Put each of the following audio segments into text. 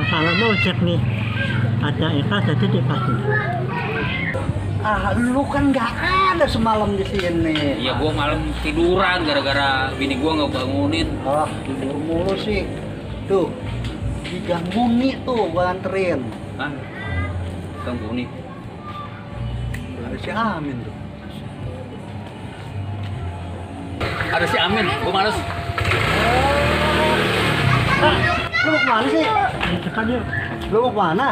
Kalau mau cek nih, ada Eka jadi dipasung. Ah, lu kan nggak ada semalam di sini. Iya, gua malam tiduran gara-gara bini gua nggak bangunin. Oh, tidur mulu sih. Tuh, diganggu nih tuh, gua anterin. Hah? Ganggu nih. Ada si Amin tuh. Ada si Amin, gua males. Lu mau kemana sih? Di depan yuk. Lu mau kemana?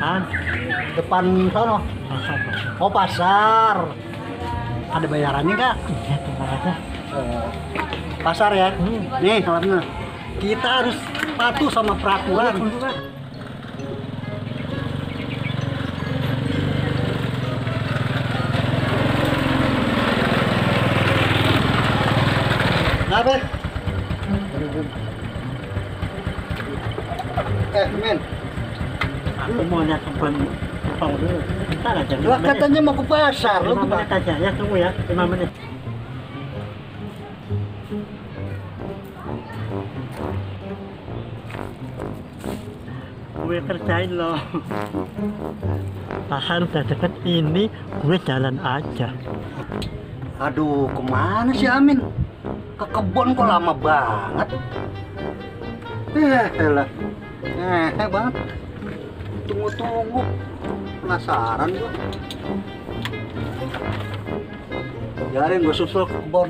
Kan? Depan sono. Pasar. Oh, pasar. Ada bayarannya nggak? Ya, tenang aja. Pasar ya? Nih, alatnya. Kita harus patuh sama peraturan. Kenapa? Men, Aku mau lihat tempat tol dulu. Bentar aja. lah katanya mau ke pasar. Lu 5 menit aja ya, tunggu ya. 5 menit. Gue kerjain loh. Pasar udah deket ini, gue jalan aja. Aduh, kemana sih Amin? Ke kebun kok lama banget. Elah. Banget. Tunggu. Penasaran gua. Biarin gua susul ke kebun.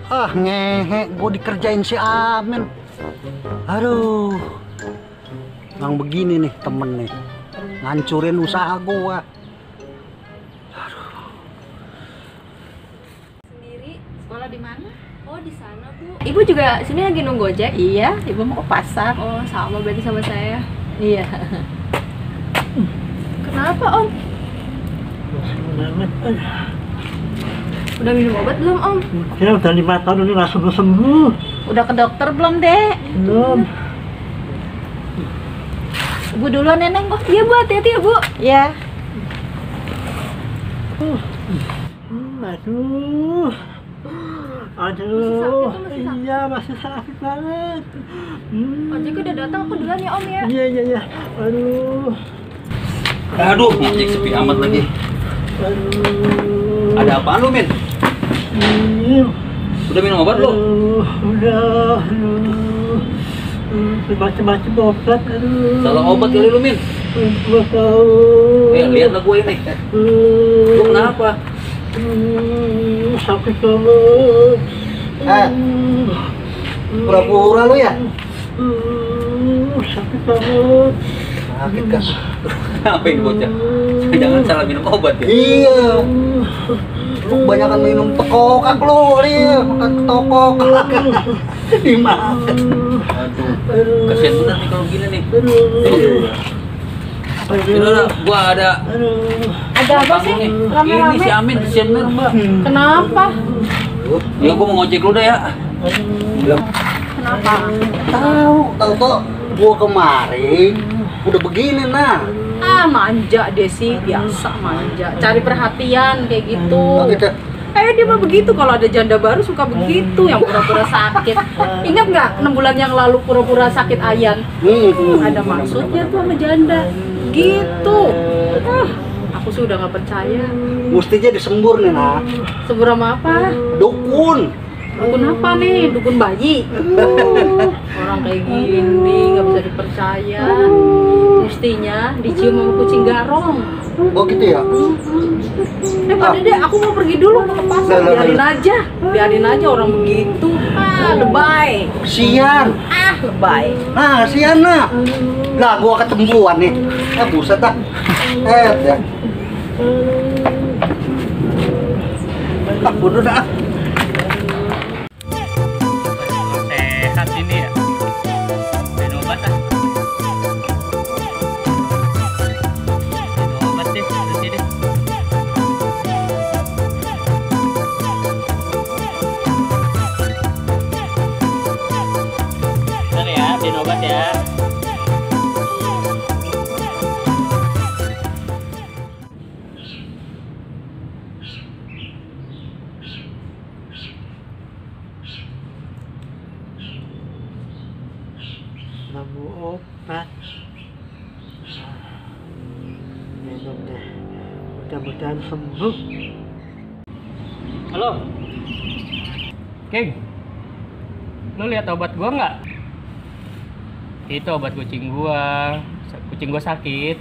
Ah, ngehe, gua dikerjain si Amin. Aduh. Yang begini nih temen nih. Ngancurin usaha gua. Sekolah di mana? Oh, di sana, Bu. Ibu juga sini lagi nunggu ojek? Iya, ibu mau ke pasar. Oh, sama berarti sama saya. Iya. Kenapa, Om? Udah minum obat belum, Om? Ya udah 5 tahun ini nggak sembuh. Udah ke dokter belum, Dek? Belum. Ibu duluan, Neneng. Oh, iya, Bu. Hati-hati ya, Bu. Iya. Aduh. Masih sakit? Iya masih sakit banget. Ojek udah datang, aku duluan ya, Om ya. Iya. Aduh, ngojek sepi amat lagi. Aduh. Ada apaan lu, Min? Udah minum obat lu? Udah. Macam-macam obat. Salah obat kali lu, Min. Gua tahu. Lihatlah gua ini. Lu kenapa? Sakit banget. Pura-pura lu ya? Sakit banget. Sakit kan? Apa ini bocah? Jangan salah minum obat ya? Iya. Lu kebanyakan minum tekokak lu, nih. Makan tokok. Dimakan. Aduh, kasihan bener nih kalau gini nih. Udah, gua ada. Ada apa sih? Ini Rame-rame. si Amin, kasihan bener, Mbak. Kenapa? Ya gua mau ngojek lu dah ya. Kenapa? Tahu kok gua kemarin udah begini nah. Ah, manja deh sih, biasa manja. Cari perhatian kayak gitu. Gitu. Dia mah begitu, kalau ada janda baru suka begitu, yang pura-pura sakit. Ingat nggak 6 bulan yang lalu pura-pura sakit ayan? Ada maksudnya tuh sama janda. Gitu. Aku sih udah nggak percaya. Mestinya disembur nih nah. Sembur sama apa? Dukun. Dukun apa nih? Dukun bayi. Orang kayak gini nggak bisa dipercaya. Mestinya dicium sama kucing garong. Oh gitu ya? Pak Dede, aku mau pergi dulu ke pasar. Biarin aja orang begitu. Lebay. Kesian. Lebay. Nah, kesian nah. Lah gua ketempuan nih. Buset dah. Ya. Bodoh dah. Sehat ini ya. Minum obat ah. Minum obat deh, berhenti deh. Bentar ya. Sehat ya. Kamu obat. Minum deh. Mudah-mudahan sembuh. Halo, King, lu lihat obat gua nggak? Itu obat kucing gua sakit.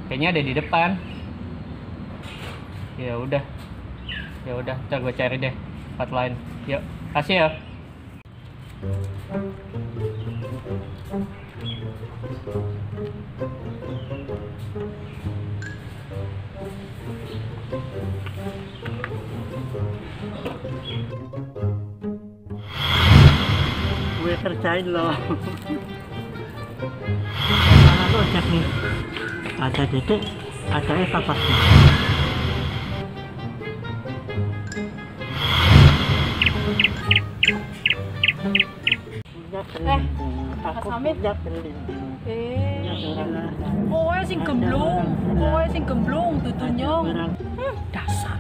Kayaknya ada di depan. Ya udah, ntar gua cari deh tempat lain. Yuk, kasih ya. Gue kerjain loh. Mana lo cek nih? Ada Dedek, ada Eva pasti. Aku Samit. punya pelindung. Kowe sing gemblung tutunya. Dasar.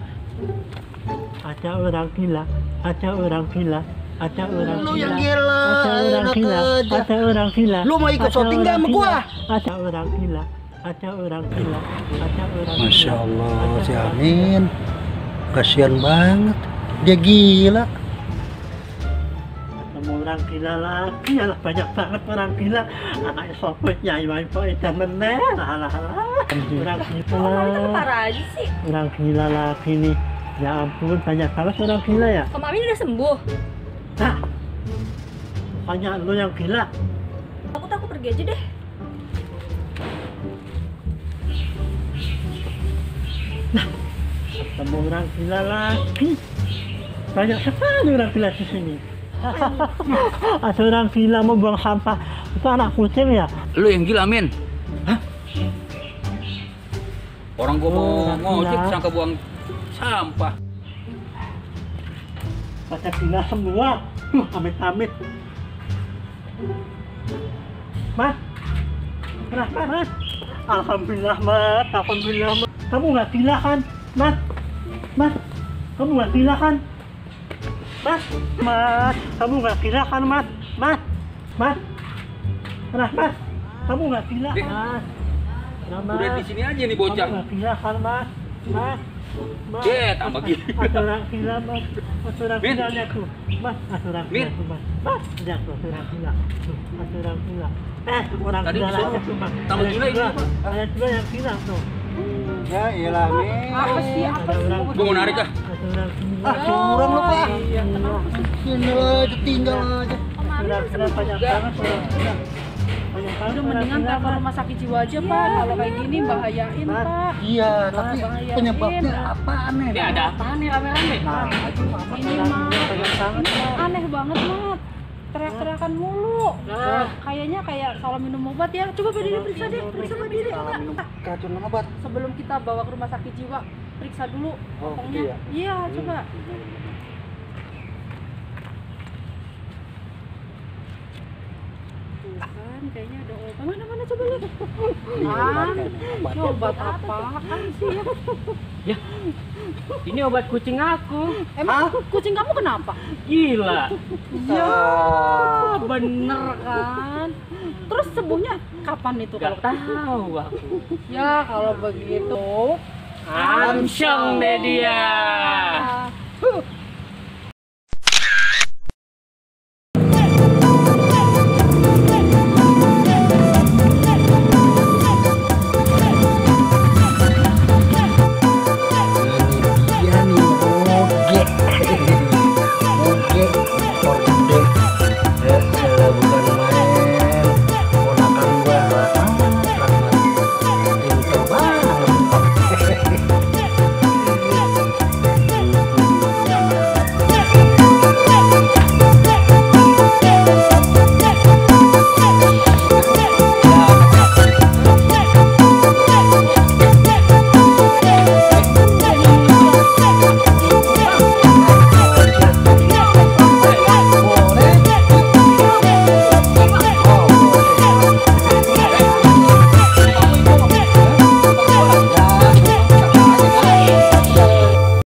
Ada orang gila, ada orang gila, ada orang Lu gila, yang gila, ada orang enak gila, aja. ada orang gila. Lu mau ikut ada syuting nggak orang sama gua? gila, ada orang gila, ada orang gila, ada orang gila. Masya Allah, ada si orang Amin. Kasihan banget. Dia gila. Ketemu orang gila lagi, alah banyak banget orang gila. Anaknya sopet, nyai main dan meneh, alah. Orang gila, Parah aja sih. orang gila lagi nih. Ya ampun, banyak banget orang gila ya. Om Amin udah sembuh. Nah, bukannya lu yang gila. Aku pergi aja deh. Ketemu orang gila lagi. Banyak sekali orang gila di sini. Ada orang gila membuang sampah. Itu anak kucing ya? Lu yang gila, Min. Orang gua mau orang ngojek gila. sangka buang sampah. Pada gila semua. Amit-amit. Mas, kenapa Mas? Alhamdulillah Mas, alhamdulillah Mas. Kamu nggak gila kan, Mas? Mas, kamu nggak gila kan? Mas, kamu nggak gila kan, Mas? Mas, kenapa Mas? Kamu nggak gila, Dik, Mas? Nah, Mas. Udah di sini aja nih bocah. Kamu nggak gila kan, Mas? Mas. Tambah gila. Ada orang gila, Mas. Ada orang Min. gila, lihat tuh. Mas, ada orang Min. gila tuh, Mas. Mas, lihat tuh, ada orang gila. Tuh, ada orang gila. Orang Tadi gila disuruh aja tuh, Mas. tambah Ada gila ini, dua. Pak. Ada dua yang gila tuh. Ya iyalah, Min. Apa sih? Apa Ada sih? orang Gua mau narik ah. Ada orang gila. Ah, curang lu, Pak. Iya, kenapa sih? Sini aja, tinggal aja. Om Amin Orang udah gila sembuh banyak juga. banget orang gila. Banyak banget Udah orang mendingan gila, telepon Mas. rumah sakit jiwa aja, Pak. Kalau kayak gini bahayain, Mas. Pak. Iya, tapi bahayain. penyebabnya apaan nih? Ini ada apaan nih rame-rame? Nah, Ini orang mah gila banyak banget. aneh banget, Mat. Teriak-teriakan mulu. Kayaknya kayak kalau minum obat ya. Coba berdiri periksa deh, periksa berdiri. Salah minum racun obat. Sebelum kita bawa ke rumah sakit jiwa, periksa dulu Oh, pokoknya. iya. Iya, coba. Tuh kan, kayaknya ada obat. Mana coba lihat. Ini obat apaan sih? Ya, ini obat kucing aku. Emang kucing kamu kenapa? Gila. Ya, bener kan. Terus sembuhnya kapan itu kalau Gak tahu aku. Ya, kalau begitu Amsyong deh dia. Ah.